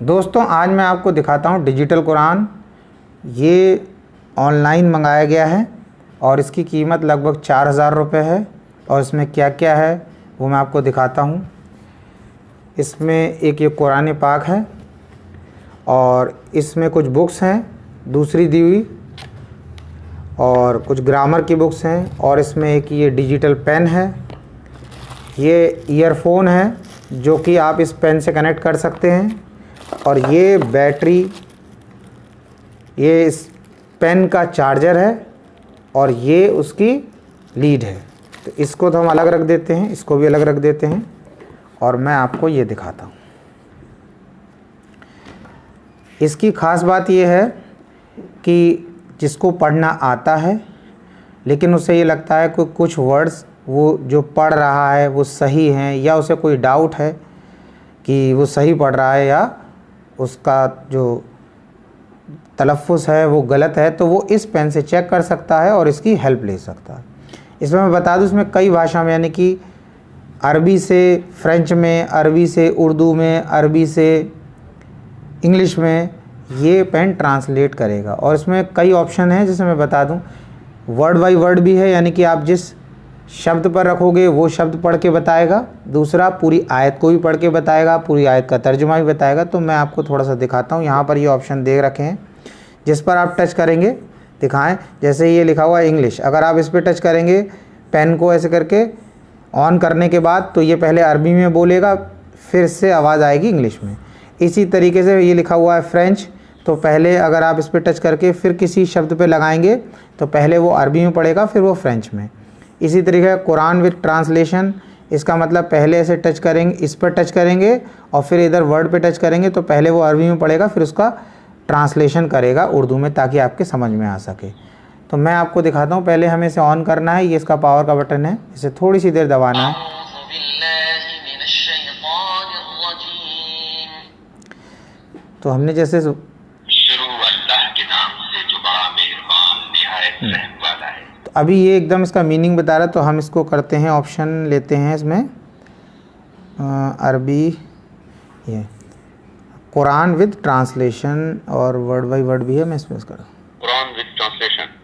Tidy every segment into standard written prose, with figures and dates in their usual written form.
दोस्तों आज मैं आपको दिखाता हूँ डिजिटल कुरान। ये ऑनलाइन मंगाया गया है और इसकी कीमत लगभग 4000 रुपये है। और इसमें क्या क्या है वो मैं आपको दिखाता हूँ। इसमें एक ये कुरान पाक है और इसमें कुछ बुक्स हैं दूसरी दी हुई, और कुछ ग्रामर की बुक्स हैं, और इसमें एक ये डिजिटल पेन है। ये ईयरफोन है जो कि आप इस पेन से कनेक्ट कर सकते हैं, और ये बैटरी, ये इस पेन का चार्जर है, और ये उसकी लीड है। तो इसको तो हम अलग रख देते हैं, इसको भी अलग रख देते हैं, और मैं आपको ये दिखाता हूँ। इसकी ख़ास बात ये है कि जिसको पढ़ना आता है लेकिन उसे ये लगता है कि कुछ वर्ड्स वो जो पढ़ रहा है वो सही हैं, या उसे कोई डाउट है कि वो सही पढ़ रहा है या उसका जो तलफ़्फ़ुज़ है वो गलत है, तो वो इस पेन से चेक कर सकता है और इसकी हेल्प ले सकता है। इसमें मैं बता दूं, इसमें कई भाषा में, यानी कि अरबी से फ्रेंच में, अरबी से उर्दू में, अरबी से इंग्लिश में ये पेन ट्रांसलेट करेगा। और इसमें कई ऑप्शन हैं, जैसे मैं बता दूं, वर्ड बाय वर्ड भी है, यानी कि आप जिस शब्द पर रखोगे वो शब्द पढ़ के बताएगा। दूसरा, पूरी आयत को भी पढ़ के बताएगा, पूरी आयत का तर्जुमा भी बताएगा। तो मैं आपको थोड़ा सा दिखाता हूँ। यहाँ पर ये ऑप्शन दे रखे हैं, जिस पर आप टच करेंगे दिखाएं। जैसे ये लिखा हुआ है इंग्लिश, अगर आप इस पर टच करेंगे पेन को ऐसे करके ऑन करने के बाद, तो ये पहले अरबी में बोलेगा, फिर से आवाज़ आएगी इंग्लिश में। इसी तरीके से ये लिखा हुआ है फ्रेंच, तो पहले अगर आप इस पर टच करके फिर किसी शब्द पे लगाएंगे तो पहले वो अरबी में पढ़ेगा, फिर वो फ्रेंच में। इसी तरीके कुरान विद ट्रांसलेशन, इसका मतलब पहले ऐसे टच करेंगे, इस पर टच करेंगे और फिर इधर वर्ड पे टच करेंगे, तो पहले वो अरबी में पढ़ेगा, फिर उसका ट्रांसलेशन करेगा उर्दू में, ताकि आपके समझ में आ सके। तो मैं आपको दिखाता हूँ। पहले हमें इसे ऑन करना है, ये इसका पावर का बटन है, इसे थोड़ी सी देर दबाना है। तो हमने जैसे तो अभी ये एकदम इसका मीनिंग बता रहा है, तो हम इसको करते हैं, ऑप्शन लेते हैं इसमें अरबी, ये कुरान विद ट्रांसलेशन, और वर्ड बाय वर्ड भी है। मैं इसमें इसका कुरान विद ट्रांसलेशन।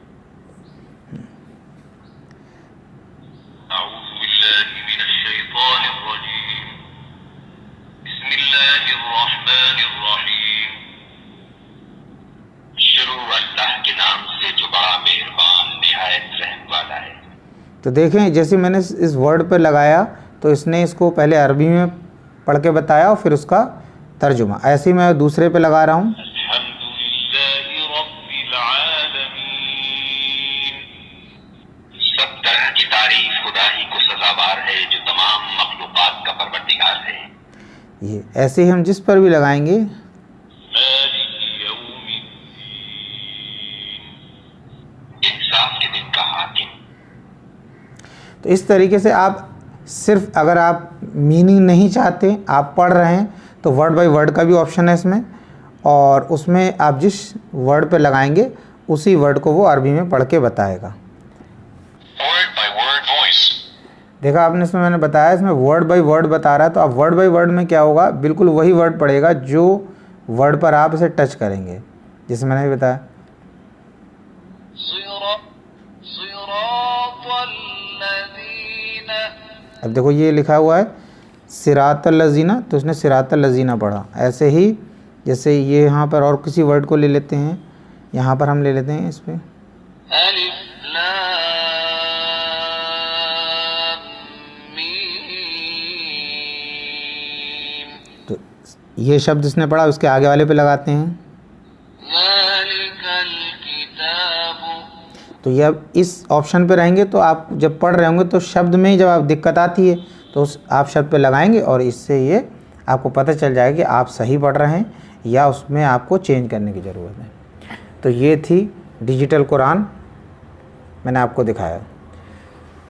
तो देखें, जैसे मैंने इस वर्ड पर लगाया तो इसने इसको पहले अरबी में पढ़ के बताया और फिर उसका तर्जुमा। ऐसे ही मैं दूसरे पे लगा रहा हूँ। सब तरह की तारीफ खुदा ही को सज़ावार है, जो तमाम मखलूक़ात का परवरदिगार है। ये ऐसे ही हम जिस पर भी लगाएंगे, इंसाफ के दिन का हाकिम। तो इस तरीके से आप सिर्फ, अगर आप मीनिंग नहीं चाहते, आप पढ़ रहे हैं, तो वर्ड बाय वर्ड का भी ऑप्शन है इसमें, और उसमें आप जिस वर्ड पे लगाएंगे उसी वर्ड को वो अरबी में पढ़ के बताएगा। देखा आपने, इसमें मैंने बताया, इसमें वर्ड बाय वर्ड बता रहा है। तो अब वर्ड बाय वर्ड में क्या होगा, बिल्कुल वही वर्ड पढ़ेगा जो वर्ड पर आप इसे टच करेंगे, जैसे मैंने भी बताया। अब देखो ये लिखा हुआ है सिरातल लज़ीना, तो इसने सिरातल लज़ीना पढ़ा। ऐसे ही जैसे ये यहाँ पर और किसी वर्ड को ले लेते हैं, यहाँ पर हम ले लेते हैं इस पर, तो ये शब्द इसने पढ़ा, उसके आगे वाले पे लगाते हैं। तो ये अब इस ऑप्शन पे रहेंगे, तो आप जब पढ़ रहे होंगे तो शब्द में ही जब आप दिक्कत आती है तो उस आप शब्द पे लगाएंगे, और इससे ये आपको पता चल जाएगा कि आप सही पढ़ रहे हैं या उसमें आपको चेंज करने की ज़रूरत है। तो ये थी डिजिटल कुरान, मैंने आपको दिखाया।